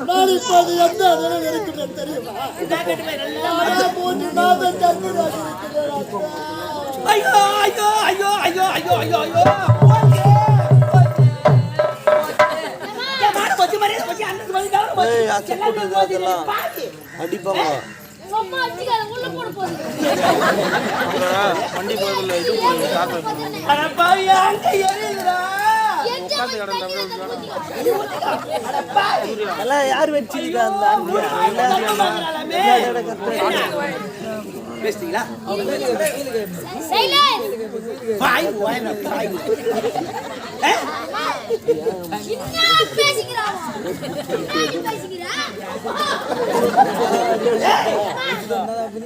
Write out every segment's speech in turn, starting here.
நான் இப்போது எந்த நிலையில் இருக்கிறேன் தெரியுமா? 3 மாதம் கர்ப்பமாக இருக்கிறேன். ஐயோ ஐயோ ஐயோ ஐயோ ஐயோ ஐயோ ஐயோ அடிப்பாங்க வண்டி போதில்லை இது எல்லாம் யார் வச்சிருக்கா பேசுறீங்களா?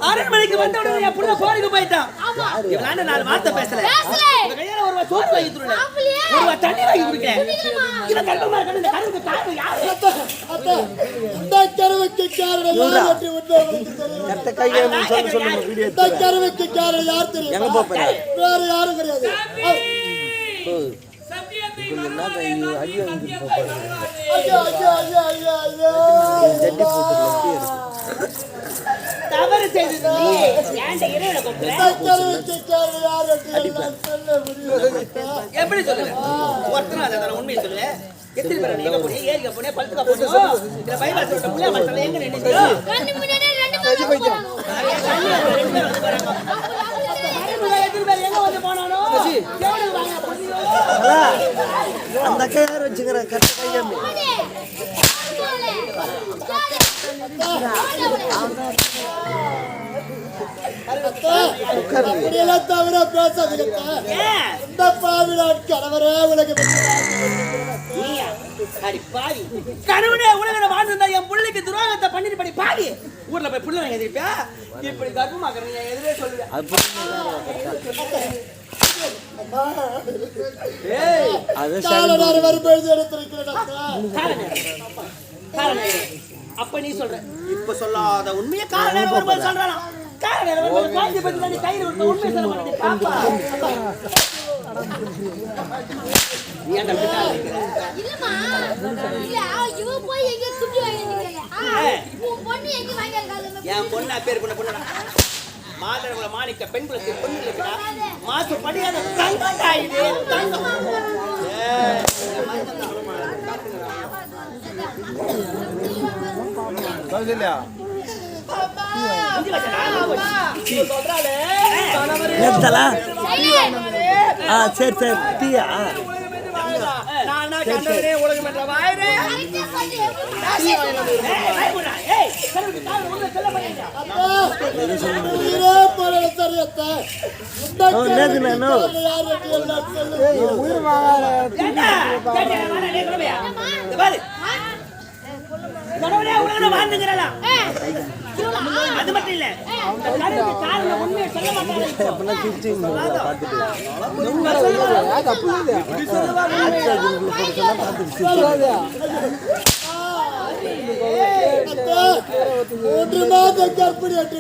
அரண்மனைக்கு வந்த உடனே என் புள்ள போருக்கு போயிட்டான். இவனால 4 வார்த்தை பேசல. கையால ஒரு சோறு வாங்கி கொடுக்கல. ஒரு தண்ணி வாங்கி கொடுக்கல. இவன் கர்ப்பமா இருக்க இந்த கருவுக்கு காரணம் யாரு? இந்த கருவுக்கு காரணம் யார் என்று உங்களுக்கு தெரியும். கட்ட கையை சொல்லுங்க வீடியோ. இந்த கருவுக்கு காரணம் யார் தெரியும்? எங்க போறீங்க? வேற யாரும் கிடையாது. என்ன ஐயோ ஐயோ இங்க போறீங்க. ஐயோ ஐயோ ஐயோ ஐயோ ஜட்டி போட்டு தவறு செய்தது நீ. ஏன்டா இறைவனை கூப்பிடுற? இந்த கருவுக்கு காரணம் யார் என்று சொல்ல முடியும். எப்படி சொல்லுங்க? ஒருத்தன அத உண்மையை சொல்லு. எத்தனை பேர் நீங்க போய் ஏரியா போய் பல்துக்கா போறோம். இல்ல பைபாஸ் ரோட்ல புள்ள மத்தல எங்க நின்னுச்சு? கண்ணு முன்னாடி 2 பேர் போறாங்க. எங்க வந்து போனானோ? எவனுக்கு வாங்க போறியோ? அந்த கையார வச்சுங்கற கட்ட கையமே. அப்படியெல்லாம் தவிர பேசாதீங்க. இந்த பாவிலான் கணவரே உலக கணவனே உலக வாழ்ந்தா என் பிள்ளைக்கு துரோகத்தை பண்ணிட்டு படி பாடி ஊர்ல போய் புள்ள வாங்கி எதிர்ப்பியா? இப்படி கர்ப்பமாக்குறீங்க எதிரே சொல்லுவேன். அப்ப நீ சொல்ற இப்ப சொல்லாத உண்மையை காரணம் சொல்றான். காரணம் குழந்தை பத்தி கையில் உண்மை சொல்ல மாட்டேன் பாப்பா. என் பொண்ணா பேர் பண்ண பொண்ணா மாதவ மாணிக்க பெண் குலத்தை பொண்ணு மாசு படியாத தங்கடா இது தங்கம். கௌசல்யா சரி சரி டீயா உலகம் என்ற வாயிரே அது மட்டும் இல்ல உண்மையை சொல்ல மூன்று மாதம் கர்ப்பிணி என்று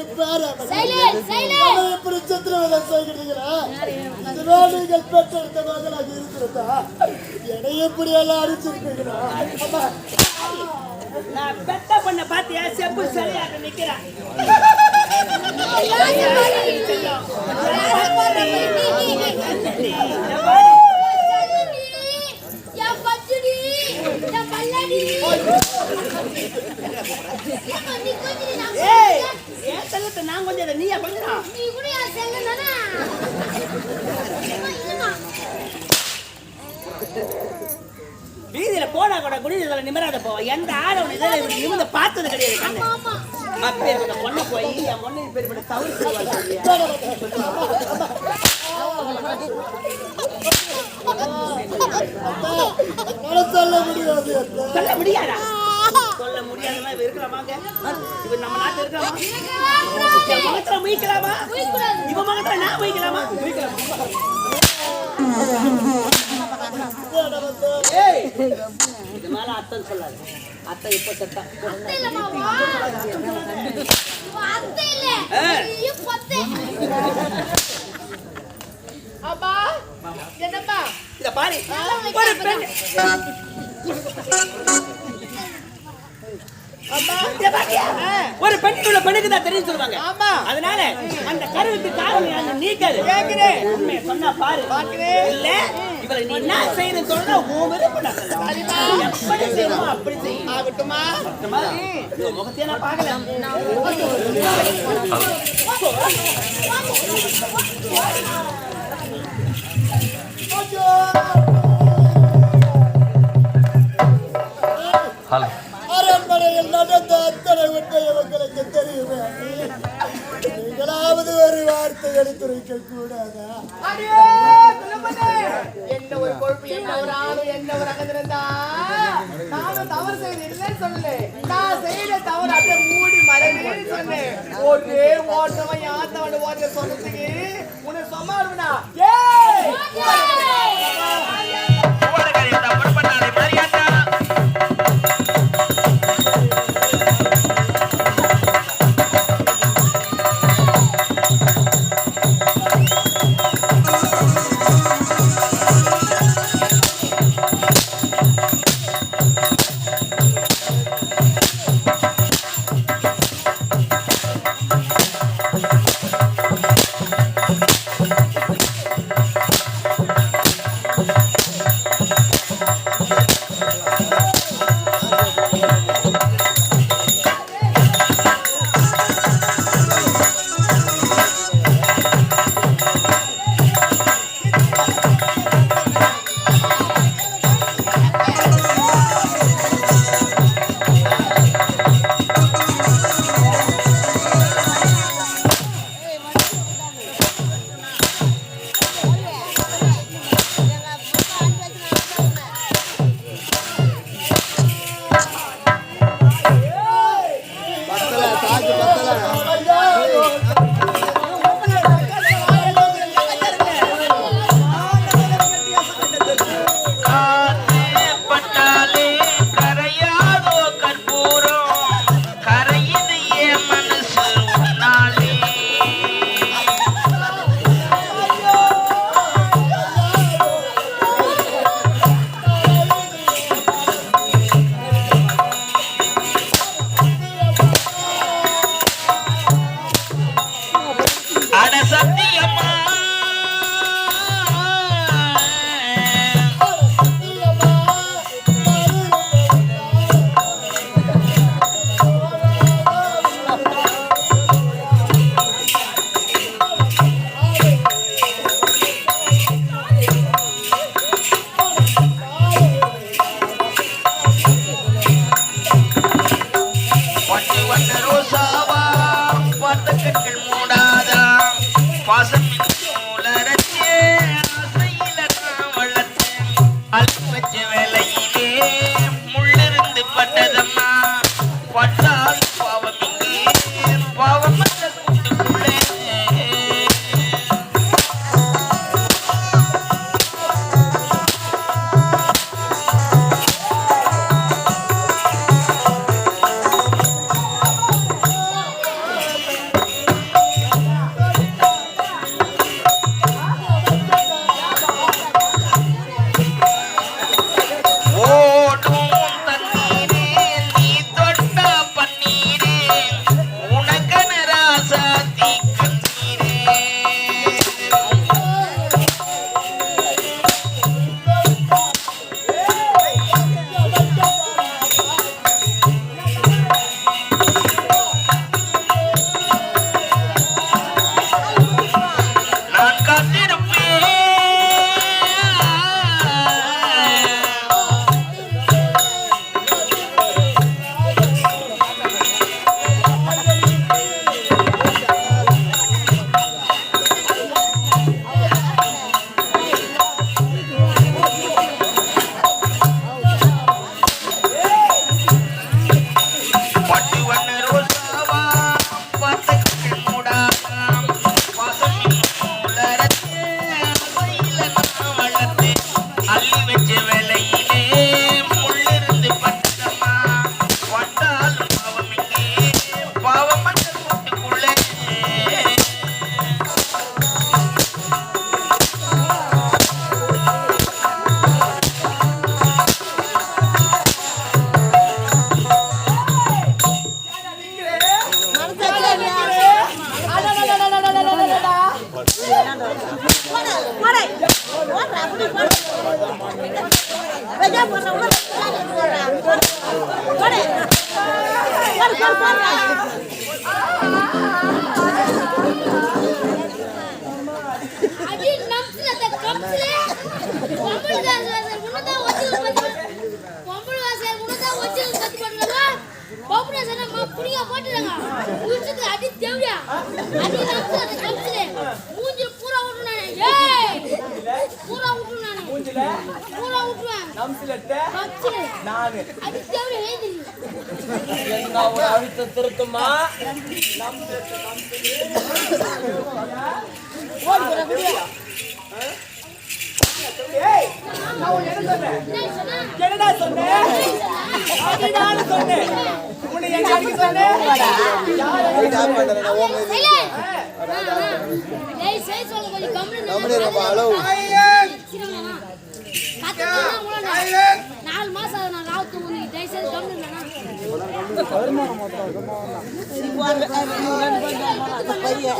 எப்படி சித்திரவதை செய்கிறீங்களா? நீங்கள் பெற்றெடுத்த மகளாக இருக்கிறதா? என்னை எப்படி எல்லாம் அடிச்சிருக்கீங்களா? நான் பெத்த பண்ண பாத்தியா செப்பு சரியாக நிக்கிறேன். நான் கொஞ்சம் நீயா கொஞ்சம் வீதியில போனா கூட குடியில நிம்மராத போவா. எந்த ஆடவன் இதில் நிமிர்ந்து பார்த்தது கிடையாது. கண்ணு அப்பேற்பட்ட பொண்ணு போய் என் பொண்ணு பேர்பட்ட தவறு சொல்ல முடியாது. சொல்ல முடியாதா? சொல்ல முடியாதா? இருக்கலாமாங்க? இவன் நம்ம நாட்டில் இருக்கலாமா? மகத்துல முயக்கலாமா? இவன் மகத்துல நான் முயக்கலாமா? இது மேல அர்த்தம் சொல்லாது. அத்தை இப்ப செத்தா இத பாரு. ஒரு பெண் ஒரு பெண்ணுள்ள பெண்ணுக்கு தான் தெரியும் சொல்லுவாங்க. ஆமா. அதனால அந்த கருவுக்கு காரணம் யாரு நீ கேளு. கேக்குறேன். உண்மையை சொன்னா பாரு. பாக்குறேன். இல்ல இவளை நீ என்ன செய்யணும்னு சொன்னா உன் விருப்பம் தான். எப்படி செய்யணுமோ அப்படி செய்யும். ஆகட்டுமா? முகத்தையே நான் பார்க்கல. அரண்மனையில் நடந்த அத்தனை உண்மை இவங்களுக்கு தெரியுமே. நீங்களாவது ஒரு வார்த்தை எடுத்துரைக்க கூடாதா? அடியே குலமனே, என்ன ஒரு கொழுப்பு, என்ன ஒரு ஆளு, என்ன ஒரு அகந்திருந்தா நானும் தவறு செய்யறேன்னு சொல்லு. நான் செய்யற தவறு அப்படியே மூடி மறைன்னு சொன்னேன். ஒரே ஓட்டவன் யாத்தவன் ஓட்ட சொன்னதுக்கு உன்னை சொன்னாருனா திருக்குமா என்னடா சொன்னேன் உன்னை எங்க அடிக்க சொன்னேன் நாலு மாசம் நான் ராவுத்து உனக்கு தயவுசெய்து கம்மியா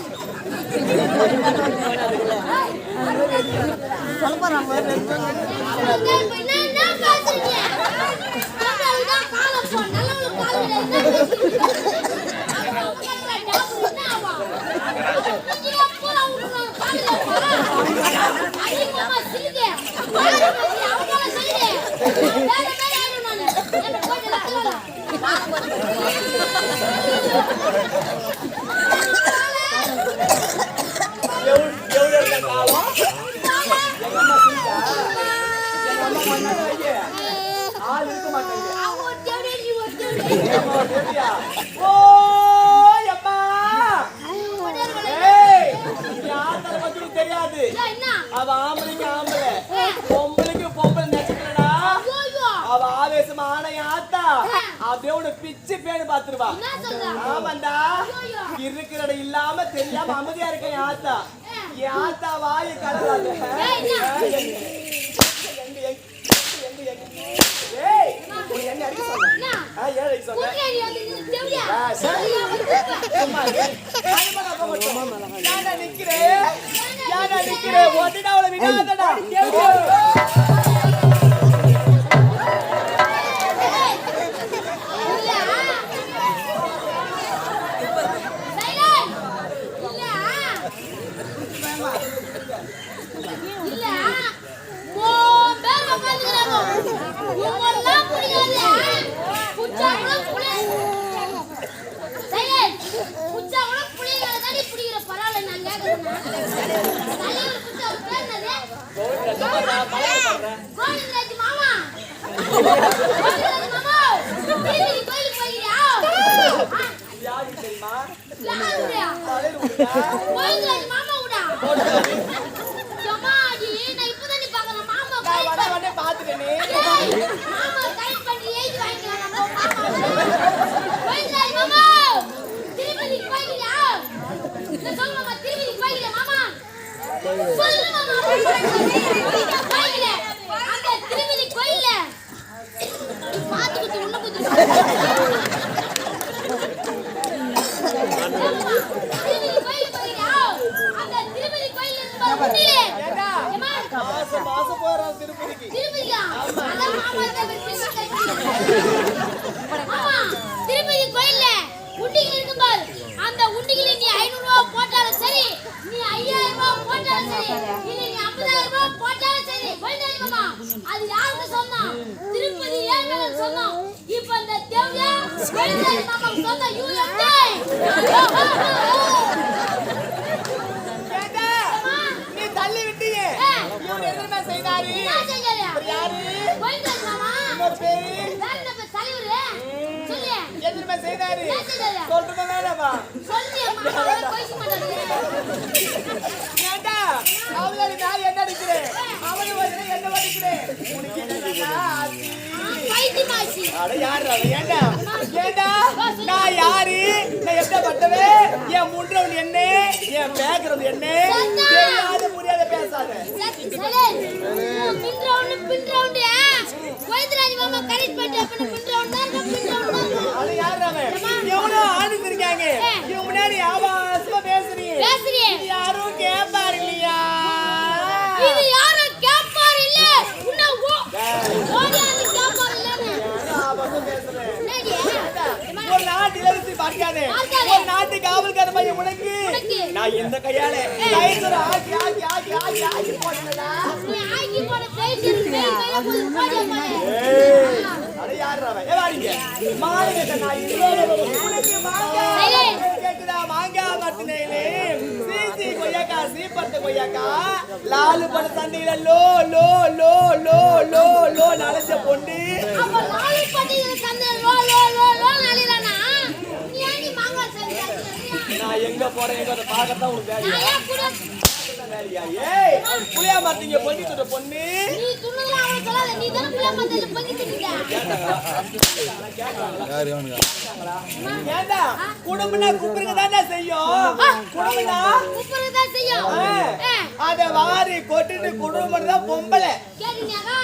தெரியாது அவ ஆம்பளைக்கு ஆம்பளை பொம்பளைக்கு பொம்பளை நச்சுக்கிறா அவ ஆவேசமான ஆத்தா அப்படியே உன பிச்சு பேணு பாத்துருவா ஆமாண்டா இருக்கிற இடம் இல்லாம தெரியாம அமைதியா இருக்க என் ஆத்தா என் ஆத்தா வாயு கலராது என்ன அடிக்க சொன்ன ஏழை சொன்ன நிக்கிறேன் ஒட்டினா அவளை விடாதடா திருப்பதி கோயில்ல உண்டிகள் இருக்கும் பாரு, அந்த உண்டிகளை நீ 500 ரூபாய் போட்டாலும் சரி, நீ 5000 ரூபாய் போட்டாலும் சரி, இல்ல நீ 50000 ரூபாய் போட்டாலும் சரி, கோயில்தாரி மாமா அது யாருக்கு சொந்தம்? திருப்பதி ஏழுமலைக்கு சொந்தம். இப்ப அந்த தேவயா கோயில்தாரி மாமாக்கு சொந்தம். நீ தள்ளி விட்டீங்க. இவன் என்ன செய்தாரு? யாரு? கோயில்தாரி மாமா பேரு தலைவரு சொல்லு. எதுமே செய்தாரு? சொல்றது வேணாமா? சொல்லு மாமா கோயிச்சு மாட்டாரு. ஏண்டா அவளை நான் என்ன அடிக்கிறேன், அவளை வந்து என்ன அடிக்கிறேன்? உனக்கு என்னடா ஆசி? பைத்தியமாச்சி. அட யாரா ஏண்டா? ஏண்டா நான் யாரு? நான் என்ன பட்டவே? என் முன்றவன் என்ன? என் பேக்ரவுண்ட் என்ன? தெரியாத முடியாத பேசாத. சலே பின் ரவுண்ட் கோயில்ராஜ் மாமா கரெக்ட் பண்ணி அப்ப பின் ரவுண்ட் தான் அட யாரா அவன்? எவனோ ஆடுது இருக்காங்க. இவங்க முன்னாடி ஆபாசமா பேசுறீங்க. யாரும் கேட்பாரு இல்லையா? இது யாரும் கேட்பாரு இல்ல. உன்ன ஓடியா பார்க்காதே. பார்க்காதே. ஒரு நாட்டு காவல்கார பையன் உனக்கு உனக்கு. நான் இந்த கையால லைசர் ஆக்கி ஆக்கி ஆக்கி ஆக்கி ஆக்கி போட்டேன்டா. நீ ஆக்கி போட பேசி பேய் மேல போய் போடா பாரு. அட யாரா அவன்? வாடிங்க. மாளிகை நாய். உனக்கு மாங்கா. கேக்குதா மாங்கா மத்தினேலே. சீசி கொய்யாக்கா சீப்பத்த கொய்யாக்கா. லாலு பட சண்டையில லோ லோ லோ லோ லோ லோ நலஞ்ச பொண்டு. அப்ப லாலி பட்டியில சந்தை லோ லோ லோ லோ நலிறானா? நீ ஏன் மாங்கா சந்தை? நான் எங்க போறேன் எங்க பாக்கத்தான் உனக்கு வேலையா? நான் கூட வேலையா? ஏய் புளியா மரத்திங்க பொங்கிட்டு பொண்ணு. நீ துணுல அவள சொல்லாத. நீ தான புள்ள மத்தல பங்கிட்டு இருக்க. ஏண்டா குடும்பம்னா குப்புறங்க தானே செய்யும். குடும்பம்னா குப்புறது தான் செய்யும். அத வாரி கொட்டிட்டு குடும்பம் தான் பொம்பளை. கேக்குறியாடா?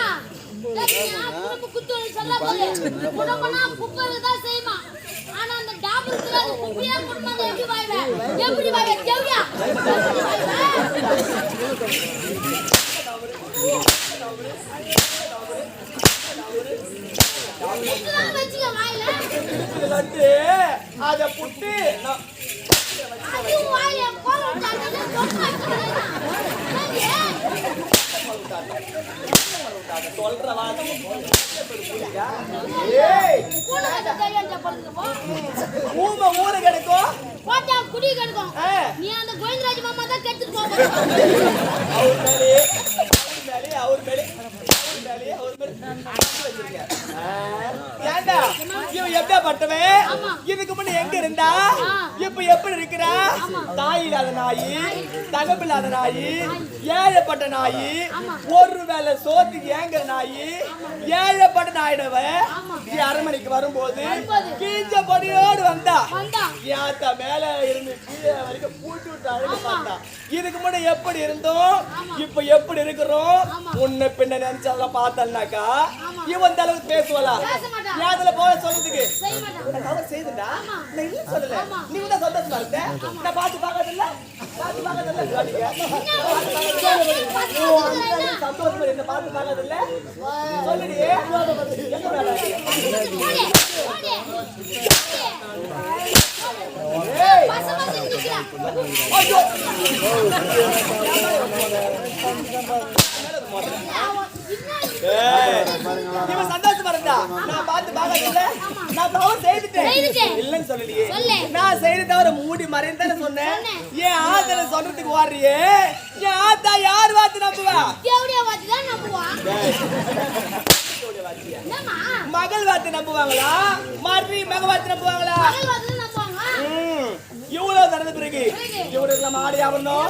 கேக்குறியா? குடும்ப குத்துன்னு சொல்ல போல. குடும்பம்னா குப்புறது தான் செய்யுமா. ஆனா அந்த டாபுல் தெரியாது. குப்பியா குடும்பம் எப்படி வாய்வே? எப்படி வாய்வே? தேவியா? இதெல்லாம் வச்சுக்க வாயில. வந்து அத புட்டு அது வாயில போறானே சொல்ற வார்த்தை. ஏய் ஊம ஊரு கிடைக்கும். போட்டா குடி கிடக்கும். ஆ. நீ அந்த கோவிந்தராஜ் மாமா தான் கெடுத்துட்டு போவ. அவர் மேலே அவர் மேலே ஏண்டா இவன் எப்படியா பட்டவன்? இதுக்கு முன்ன எங்க இருந்தா இப்ப எப்படி இருக்கிறா? தாய் இல்லாத நாயி, தகப்பில்லாத நாயி, ஏழைப்பட்ட நாயி, ஒரு வேளை சோத்துக்கு ஏங்குற நாயி, ஏழைப்பட்ட நாயிடவ அரண்மனைக்கு வரும்போது கீஞ்ச படியோடு வந்தா. ஏத்த மேல இருந்து கீழே வரைக்கும் பூட்டி விட்டு அழகு பார்த்தா. இதுக்கு முன்ன எப்படி இருந்தோம் இப்ப எப்படி இருக்கிறோம்? உன்னை பின்ன நினைச்சாலாம் பார்த்தல்னாக்கா இவன் அளவுக்கு பேசுவலா? ஏதுல போக சொல்றதுக்கு அவர் செய்துடா. நான் இல்ல சொல்லல. நீ கூட சந்தோஷமா இருந்த. நான் பாத்து பாக்கறதில்ல. பாத்து பாக்கறதில்ல. சந்தோஷமா இருந்த பாத்து பாக்கறதில்ல. சொல்லுடி. எங்க வேலை? ஏய் ஐயோ இவன் சந்தோஷமா இருந்தா நான் பார்த்து பாக்கல. நான் தவறு செய்துட்டேன் இல்லன்னு சொல்லலையே. நான் செய்த தவிர மூடி மறைந்தானே சொன்னேன். ஏன் ஆத்தனை சொல்றதுக்கு வாரியே? ஏன் ஆத்தா யார் வாத்து நம்புவா? தேவடியா வாத்து தான் நம்புவா. மகள் வாத்து நம்புவாங்களா? மறி மக வாத்து நம்புவாங்களா? மகள் வாத்து நம்புவாங்க. இவ்வளவு நடந்த பிறகு இவருக்கு நம்ம ஆடி ஆகணும்.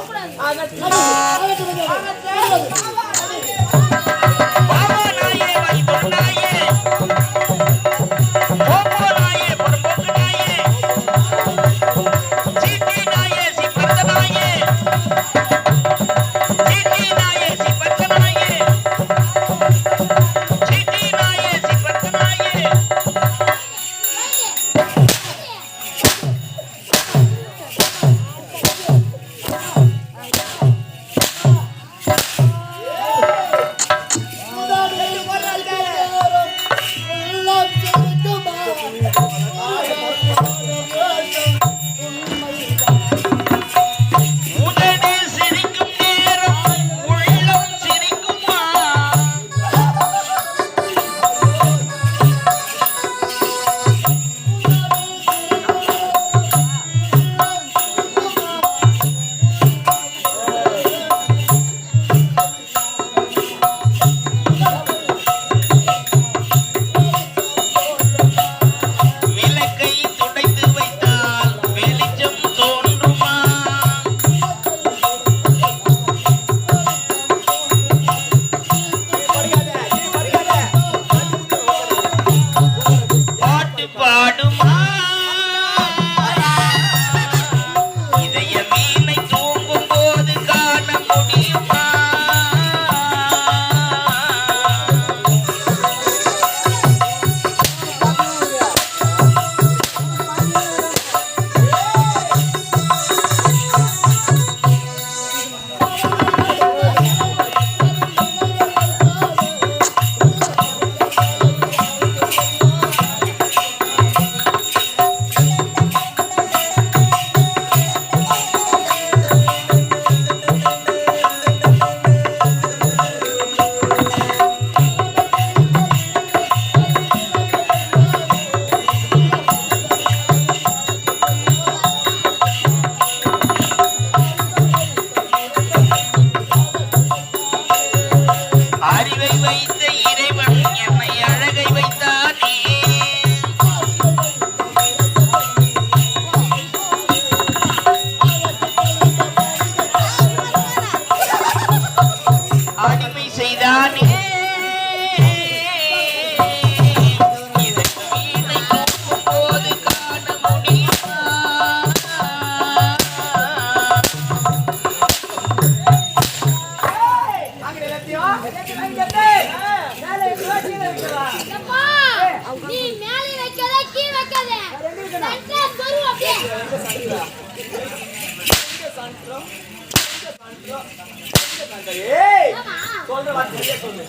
ஏய் ஆமா சொல்ற வார்த்தையே சொல்லு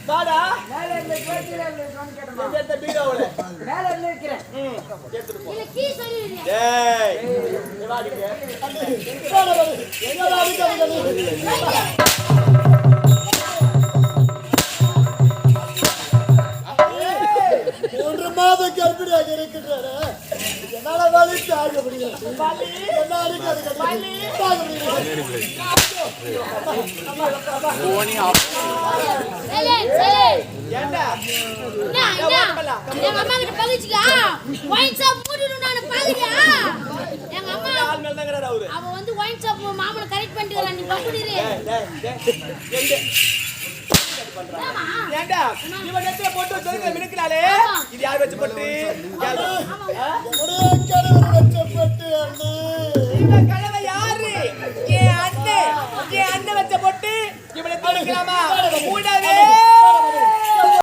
வாடா மேல இருந்து கீழ இருந்து கேட்டமா இந்த பீடோல மேல இருந்து இருக்கிறேன் கேத்துட்டு போ இல்ல கீ சொல்லிடுறியா டேய் நீ வாடிங்க எங்கடா அடிக்காதீங்க மூன்று மாதம் கர்ப்பிணியாக இருக்கின்றாரு என்னால வலி தாங்க முடியல என்ன அடிக்காதீங்க தாங்க முடியல சரி சரி ஏண்டா என்ன எங்க அம்மா கிட்ட பகிச்சுக்க ஒயின் ஷாப் மூடிடும் நான் பாக்குறியா எங்க அம்மா ஆள் மேல தாங்கடா அவரு அவ வந்து ஒயின் ஷாப் மாமனை கரெக்ட் பண்ணிட்டு நீ பப்புடிரு ஏண்டா இவன் நெத்தில போட்டு சொல்லுங்க மினுக்கறாளே இது யார் வச்சு போட்டு என்னுடைய கணவர் வச்சப்பட்டு அண்ணே இவ கலவை யாரு என் அண்ணன் வச்ச போட்டு இவனை தடுக்கலாமா கூடவே